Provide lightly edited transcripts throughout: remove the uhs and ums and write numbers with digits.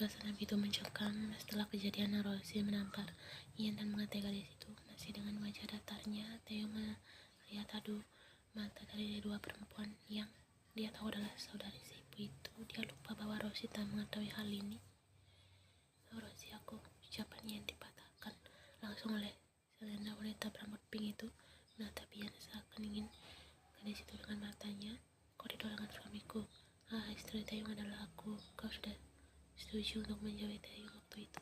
Suasana begitu mencekam setelah kejadian Rosie menampar Ian dan mengatai gadis itu. Masih dengan wajah datarnya, Theo melihat adu mata dari dua perempuan yang dia tahu adalah saudari si ibu itu. Dia lupa bahwa Rosie tak mengetahui hal ini. "Oh, Rosie, aku," ucapan Ian dipatahkan langsung oleh Selena. Wanita berambut pink itu menatap Ian seakan ingin gadis itu dengan matanya. "Kau didolangkan suamiku." "Ah, istri Taeyong adalah aku. Kau sudah setuju untuk menjauhi Taeyong waktu itu."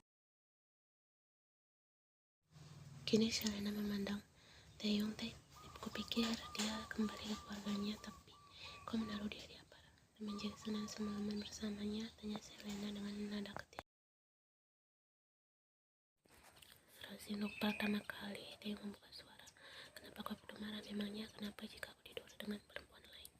Kini Selena memandang Taeyong. "Kupikir dia kembali ke keluarganya, tapi kau menaruh dia di apa? Semenjak senang semalaman bersamanya?" tanya Selena dengan nada ketir. "Rosie, untuk pertama kali," Taeyong membuka suara. "Kenapa kau perlu marah? Memangnya kenapa jika aku tidur dengan perempuan lain?"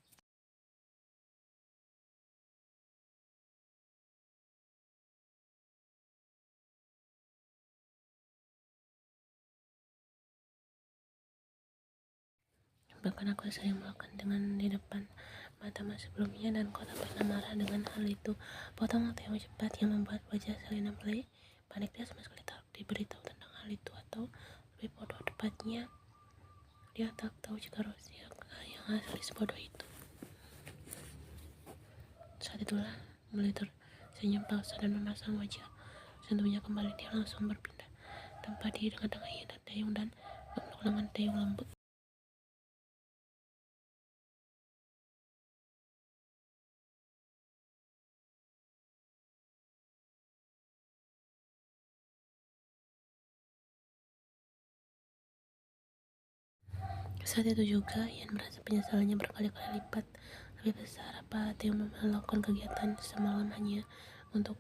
"Bahkan aku sering melakukan dengan di depan matamu sebelumnya dan kau tak pernah marah dengan hal itu," potong Taeyong cepat yang membuat wajah Selena mulai panik. Dia sama sekali tak diberitahu tentang hal itu, atau lebih bodoh tepatnya, dia tak tahu jika Rosie yang asli sebodoh itu. Saat itulah mulai tersenyum palsu dan memasang wajah senyumnya kembali. Dia langsung berpindah tempat di tengah-tengah Ian dan Taeyong dan memeluk lengan Taeyong lembut. Saat itu juga Ian merasa penyesalannya berkali-kali lipat lebih besar. Apa Taeyong melakukan kegiatan semalam hanya untuk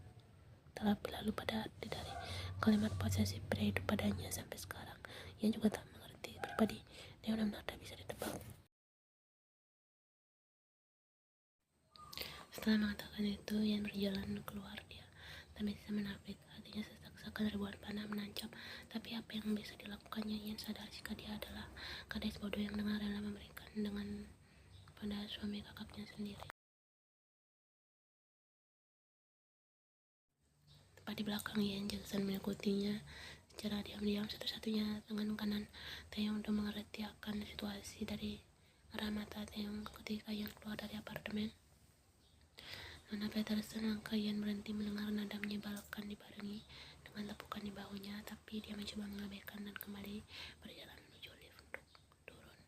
terlebih lalu pada arti dari kalimat posesif pria itu padanya. Sampai sekarang Ian juga tak mengerti pribadi Taeyong benar-benar tak bisa ditebak. Setelah mengatakan itu, Ian berjalan keluar. Dia tak bisa menafik, hatinya sesak-sakan, ribuan panah menancap. Tapi apa yang bisa dilakukannya? Ian sadar jika dia adalah gadis bodoh yang dengan rela memberikan dengan pada suami kakaknya sendiri. Tepat di belakang Ian, Jackson mengikutinya secara diam-diam. Satu-satunya tangan kanan Taeyong untuk mengerti akan situasi dari arah mata Taeyong ketika Ian keluar dari apartemen. Nona Peterson. Langkah Ian berhenti mendengar nada menyebalkan dibarengi dengan tepukan di bahunya, tapi dia mencoba mengabaikan dan kembali berjalan menuju lift untuk turun.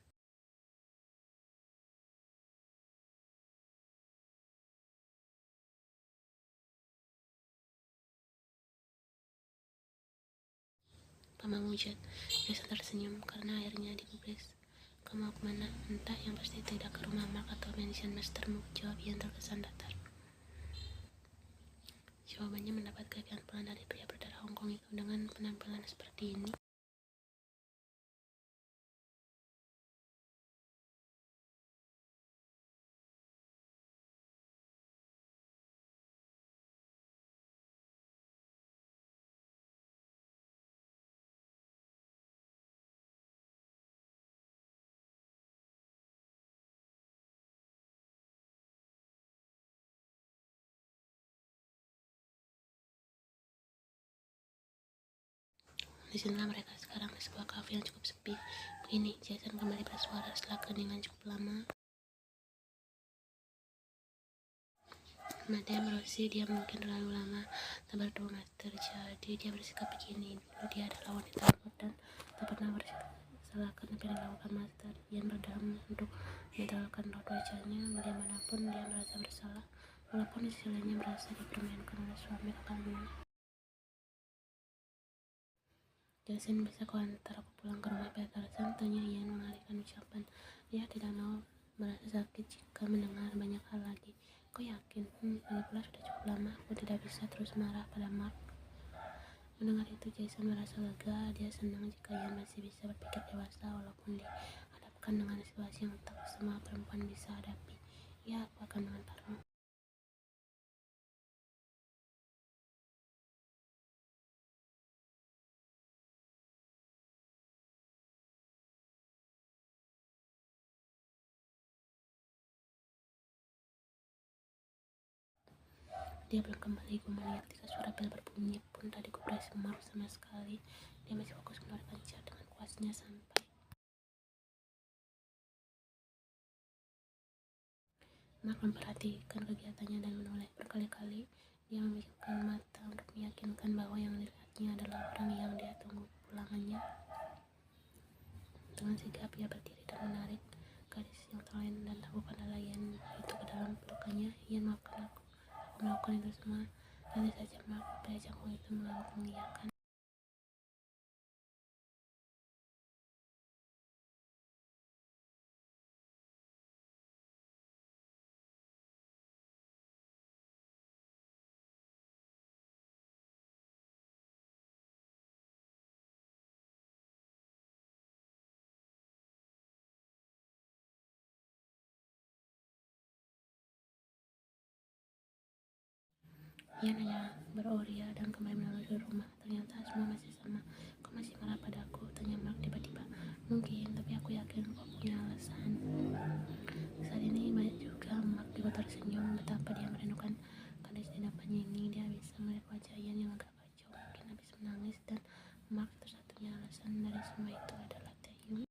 Paman Mujad. Jason tersenyum karena akhirnya digubris. "Kamu mau kemana?" "Entah, yang pasti tidak ke rumah Mark atau mansion Master Mu," jawab Ian terkesan datar. Jawabannya mendapat keyakinan pelan dari pria berdarah Hong Kong itu. Dengan penampilan seperti ini, disinilah mereka sekarang, di sebuah kafe yang cukup sepi. "Begini," Jason kembali bersuara setelah keningan cukup lama. Madame Rosie, dia mungkin terlalu lama tak bertemu Master, jadi dia bersikap begini. Dulu dia adalah wanita lembut dan tak pernah bersalahkan apa yang dilakukan Master. Ian berdam untuk menetralkan raut wajahnya. Bagaimanapun dia merasa bersalah, walaupun di sisi lainnya merasa dipermainkan oleh suami kakaknya. "Jason, bisa kau antar aku pulang ke rumah Peterson?" tanya Ian mengalihkan ucapan. Dia tidak mau merasa sakit jika mendengar banyak hal lagi. "Kau yakin?" Lagi pula sudah cukup lama aku tidak bisa terus marah pada Mark." Mendengar itu, Jason merasa lega. Dia senang jika Ian masih bisa berpikir dewasa walaupun dihadapkan dengan situasi yang tak semua perempuan bisa hadapi. "Ya, aku akan mengantarmu." Dia belum kembali. Gue melihat ketika suara bel berbunyi pun tadi gue berhasil marah sama sekali. Dia masih fokus mengeluarkan cat dengan kuasnya sampai Mark memperhatikan kegiatannya dan menoleh berkali-kali. Dia memikirkan mata untuk meyakinkan bahwa yang dilihatnya adalah orang yang dia tunggu pulangannya. Dengan sigap ia berdiri dan menarik gadis yang terlena dan takut nelayan itu ke dalam pelukannya. Ian, maafkan aku. Aku melakukan itu semua. Nanti saja, Mark. Pria canggung itu mengangguk mengiyakan. Ia hanya beroria dan kembali menelusuri rumah. Ternyata semua masih sama. Kau masih marah padaku? Tanya Mark tiba-tiba. Mungkin, tapi aku yakin kau punya alasan. Saat ini banyak juga. Mark juga tersenyum. Betapa dia merindukan gadis di depannya ini. Dia bisa melihat wajah Ian yang agak kacau, mungkin habis menangis, dan Mark satu-satunya alasan dari semua itu adalah Taeyong.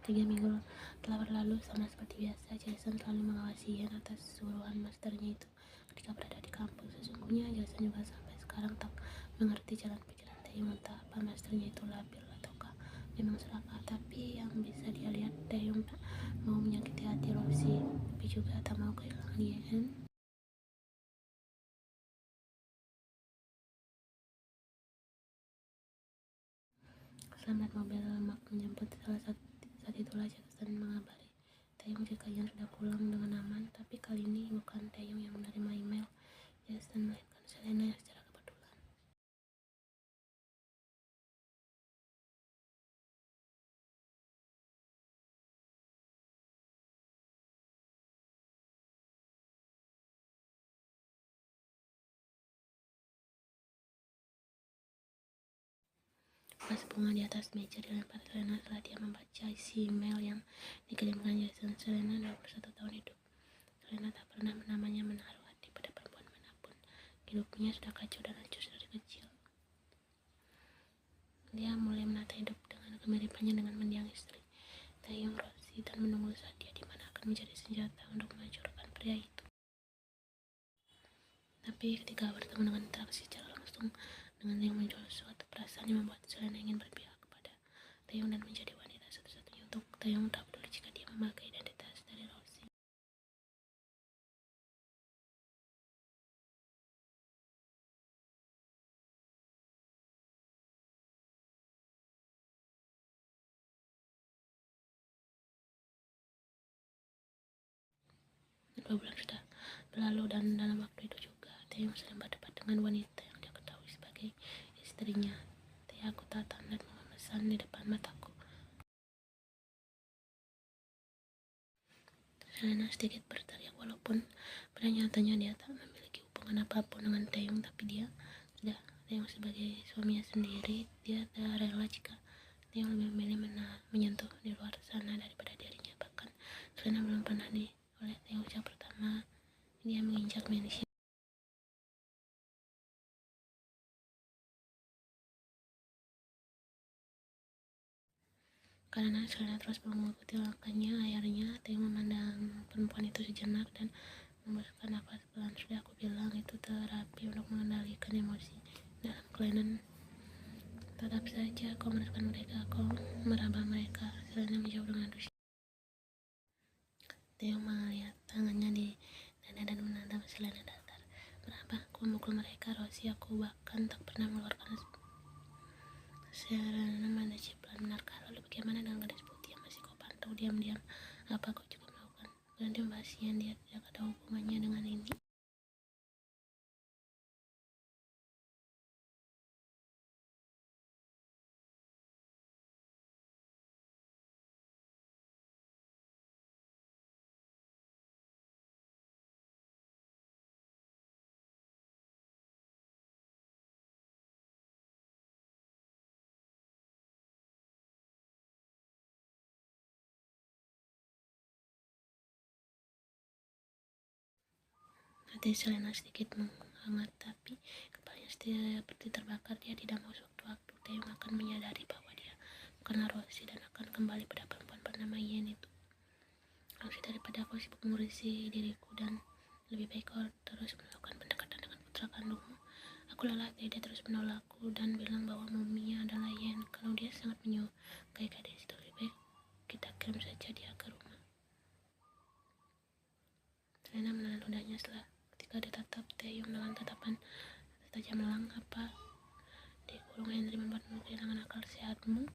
3 minggu telah berlalu. Sama seperti biasa, Jason selalu mengawasi Ian atas suruhan masternya itu ketika berada di kampus. Sesungguhnya Jason juga sampai sekarang tak mengerti jalan pikiran Taeyong, entah apa masternya itu labil ataukah memang serakah. Tapi yang bisa dia lihat, Taeyong tak mau menyakiti hati Rosie, tapi juga tak mau kehilangan Ian. Selamat mobil. Mark menjemput saat itulah Jackson mengabari Taeyong jika Ian sudah pulang dengan aman. Tapi kali ini bukan Taeyong yang menerima email Jackson, melainkan Selena yang secara kebetulan. Vas bunga di atas meja dilempar Selena setelah dia membaca isi email yang dikirimkan Jason. Selena 21 tahun hidup. Selena tak pernah namanya menaruh hati pada perempuan manapun. Hidupnya sudah kacau dan hancur dari kecil. Dia mulai menata hidup dengan kemiripannya dengan mendiang istri Taeyong, Rosie, dan menunggu saat dia dimana akan menjadi senjata untuk menghancurkan pria itu. Tapi ketika bertemu dengan interaksi secara langsung dengan yang muncul suatu perasaan yang membuat Selena ingin berpihak kepada Taeyong dan menjadi wanita satu-satunya untuk Taeyong, tak peduli jika dia memakai identitas dari Rosie. Dan 2 bulan sudah berlalu, dan dalam waktu itu juga Taeyong sering berdebat dengan wanita yang dia ketahui sebagai istrinya. Aku tatap dan memesan di depan mataku. Selena sedikit berteriak, walaupun pada nyatanya dia tak memiliki hubungan apapun dengan Taeyong. Tapi dia sudah Taeyong sebagai suaminya sendiri. Dia tak rela jika Taeyong lebih memilih menyentuh di luar sana daripada dirinya. Bahkan Selena belum pernah oleh Taeyong sejak pertama dia menginjak manusia. Karena Selena terus mengikuti langkahnya, akhirnya Taeyong memandang perempuan itu sejenak dan membuskan nafas pelan. Sudah aku bilang, itu terapi untuk mengendalikan emosi dalam kelainan. Tetap saja kau menekan mereka, kau meraba mereka. Selena menjawab dengan rusia. Taeyong melihat tangannya di dada dan menatap Selena datar. Berapa aku memukul mereka, Rosie? Aku bahkan tak pernah mengeluarkan Selena mendecis pelan. Benarkah? Lalu bagaimana dengan gadis putih yang masih kau pantau diam-diam? Apa kau juga melakukan? Berhenti membahasnya, dia tidak ada hubungannya dengan ini. Hati Selena sedikit menghangat, tapi kepalanya seperti terbakar. Dia tidak mau sewaktu-waktu Taeyong akan menyadari bahwa dia bukanlah Rosie dan akan kembali pada perempuan bernama Yen itu. Rosie, daripada kau sibuk mengurusi diriku dan lebih baik kau terus melakukan pendekatan dengan putra kandungmu. Aku lelah. Dia terus menolakku dan bilang bahwa muminya adalah Yen. Kalau dia sangat menyukai gadis itu, lebih baik kita kirim saja dia ke rumah. Selena menelan ludahnya setelah ketika ditatap Taeyong dengan tatapan tajam melang. Apa dikurung Henry membuatmu kehilangan akal sehatmu?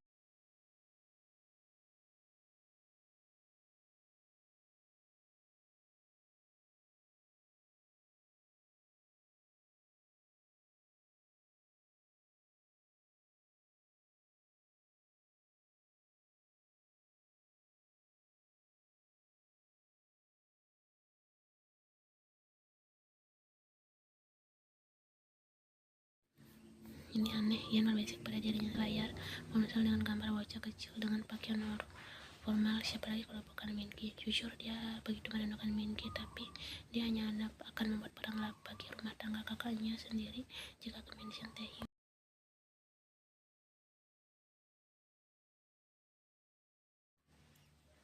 Ini aneh. Ian berbisik pada dirinya layar ponsel dengan gambar bocah kecil dengan pakaian formal. Siapa lagi kalau bukan Mingi? Jujur dia begitu merindukan Mingi, tapi dia hanya akan membuat barang lap bagi rumah tangga kakaknya sendiri jika kemensian Taehyung.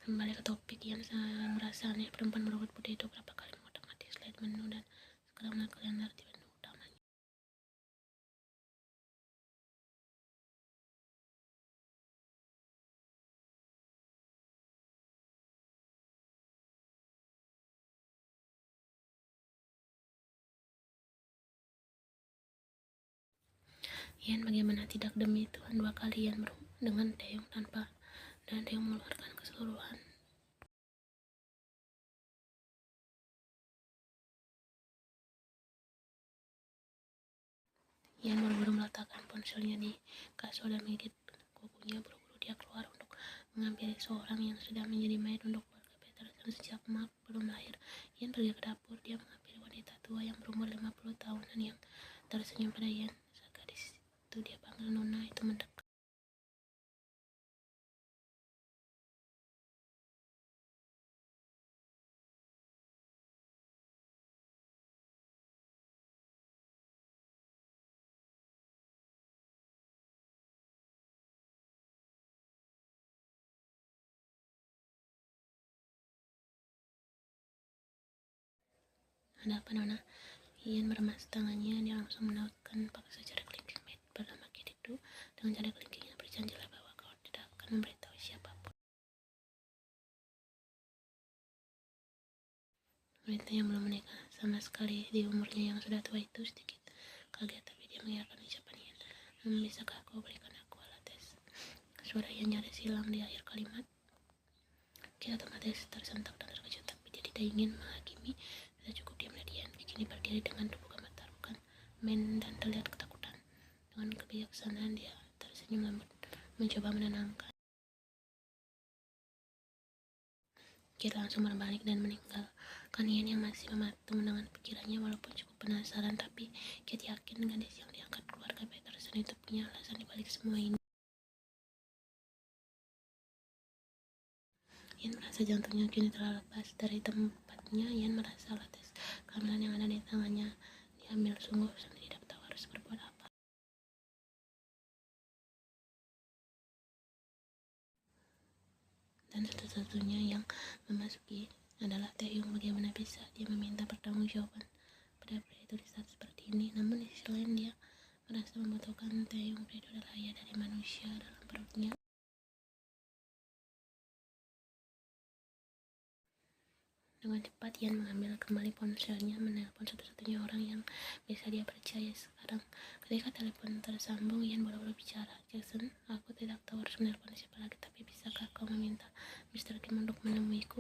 Kembali ke topik, Ian merasa aneh. Perempuan berambut putih itu berapa kali mengotak-atik slide menu dan sekarang kalender di menu utamanya. Ian bagaimana tidak, demi Tuhan, 2 kali Ian dengan Taehyung tanpa dan Taehyung mengeluarkan keseluruhan. Ian buru-buru meletakkan ponselnya di kasur dan menggigit kukunya. Buru-buru dia keluar untuk mengambil seorang yang sudah menjadi mayat untuk keluarga Peterson sejak Mark belum lahir. Ian pergi ke dapur. Dia mengambil wanita tua yang berumur 50 tahunan yang tersenyum pada Ian. Saat gadis itu dia panggil Nona itu mendekat. Ada apa, Nona? Ian meremas tangannya. Dia langsung menautkan paksa jari kelingking maid bernama Kid itu. Dengan jari kelingkingnya, berjanjilah bahwa kau tidak akan memberitahu siapapun. Wanita yang belum menikah sama sekali di umurnya yang sudah tua itu sedikit kaget, tapi dia mengiyakan ucapan Ian. Bisakah kau berikan aku alat tes? Suara Ian nyaris hilang di akhir kalimat. Kita otomatis tersentak dan terkejut, tapi dia tidak ingin menghakimi. Sudah cukup dia melihat Ian kini berdiri dengan tubuh gemetar, bukan main, dan terlihat ketakutan. Dengan kebijaksanaan dia tersenyum lembut, mencoba menenangkan. Kita langsung berbalik dan meninggalkan Ian yang masih mematung dengan pikirannya. Walaupun cukup penasaran, tapi Kate yakin gadis yang diangkat keluarga Peterson itu punya alasan dibalik semua ini. Ian merasa jantungnya kini telah lepas dari tempatnya. Ian merasa alat tes kehamilan yang ada di tangannya diambil sungguh, sampai tidak tahu harus berbuat apa. Dan satu-satunya yang memasuki adalah Taehyung. Bagaimana bisa dia meminta pertanggungjawaban pada pria itu di saat seperti ini? Namun di sisi lain dia merasa membutuhkan Taehyung. Pria itu adalah ayah dari manusia dalam perutnya. Dengan cepat Ian mengambil kembali ponselnya, menelpon satu-satunya orang yang bisa dia percaya sekarang. Ketika telepon tersambung, Ian buru-buru bicara. Jackson, aku tidak tahu harus menelpon siapa lagi, tapi bisakah kau meminta Mr. Kim untuk menemuiku?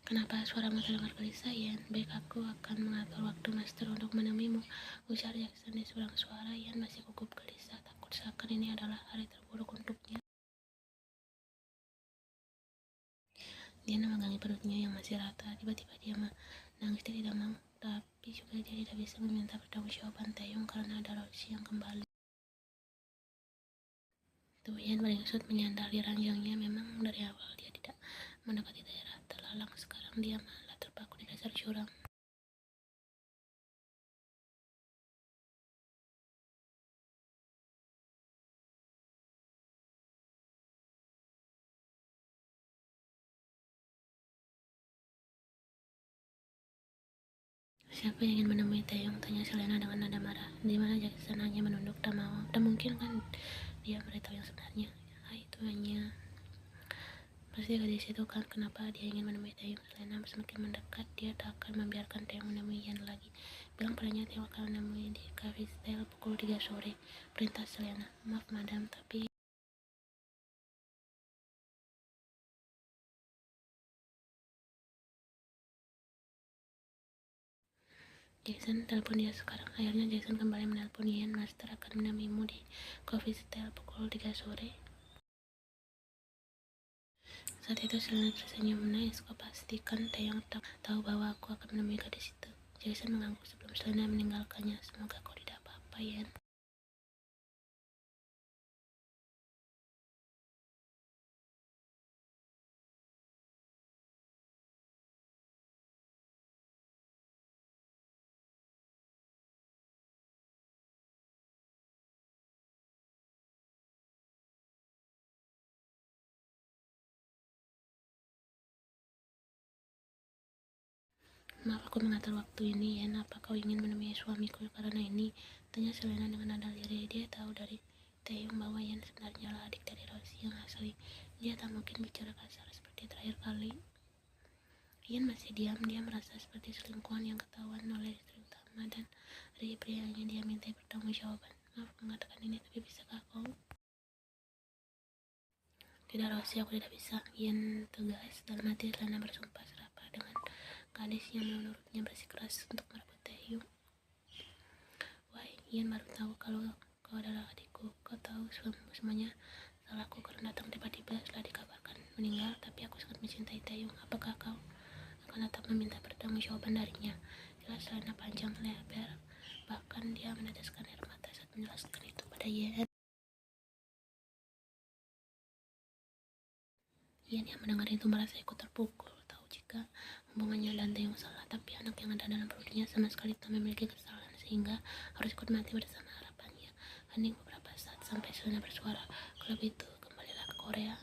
Kenapa suaramu terdengar gelisah, Ian? Baik, aku akan mengatur waktu Master untuk menemuimu, ujar Jackson di seberang suara. Ian masih gugup gelisah, takut seakan ini adalah hari terburuk untuknya. Dia memegangi perutnya yang masih rata. Tiba-tiba dia menangis. Dia tidak mau, tapi juga dia tidak bisa meminta pertanggungjawaban Taehyung karena ada Rosie yang kembali. Yen beringsut menyandar di ranjangnya. Memang dari awal dia tidak mendekati daerah terlalang, sekarang dia malah terpaku di dasar jurang. Siapa yang ingin menemui Taeyong? Tanya Selena dengan nada marah. Di mana Jackson hanya menunduk tak mau. Tak mungkin kan dia beritahu yang sebenarnya. Itu hanya pasti gadis itu kan. Kenapa dia ingin menemui Taeyong? Selena semakin mendekat. Dia tak akan membiarkan Taeyong menemui Yan lagi. Bilang padanya Taeyong akan menemui di cafe style pukul 3 sore. Perintah Selena. Maaf madam, tapi Jason, telepon dia sekarang. Akhirnya Jason kembali menelpon Ian. Master akan menemuimu di coffee style pukul 3 sore. Saat itu Selena tersenyum. Nice, kau pastikan Taeyong tahu bahwa aku akan menemui gadis itu. Jason mengangguk sebelum Selena meninggalkannya. Semoga kau tidak apa-apa, Ian. Maaf aku mengatur waktu ini, Ian. Apa kau ingin menemui suamiku karena ini? Tanya Selena dengan nada lirih. Dia tahu dari Taeyong bahwa Ian sebenarnya adalah adik dari Rosie yang asli. Dia tak mungkin bicara kasar seperti terakhir kali. Ian masih diam. Dia merasa seperti selingkuhan yang ketahuan oleh istri utama dan dari prianya dia minta pertanggungjawaban. Maaf mengatakan ini, tapi bisakah kau? Tidak, Rosie, aku tidak bisa. Ian tegas. Dalam hati Selena bersumpah serapah dengan gadis yang menurutnya bersikeras untuk merebut Taeyong. Why? Ian baru tahu kalau kau adalah adikku. Kau tahu semuanya salahku karena datang tiba-tiba setelah dikabarkan meninggal. Tapi aku sangat mencintai Taeyong. Apakah kau akan tetap meminta pertanggungjawaban darinya? Jelas Selena panjang lebar. Bahkan dia meneteskan air mata saat menjelaskan itu pada Ian. Ian yang mendengar itu merasa ikut terpukul. Tahu jika hubungannya dan Taeyong salah, tapi anak yang ada dalam perutnya sama sekali tak memiliki kesalahan sehingga harus ikut mati bersama harapannya. Hening beberapa saat sampai Selena bersuara, kalau begitu kembalilah ke Korea.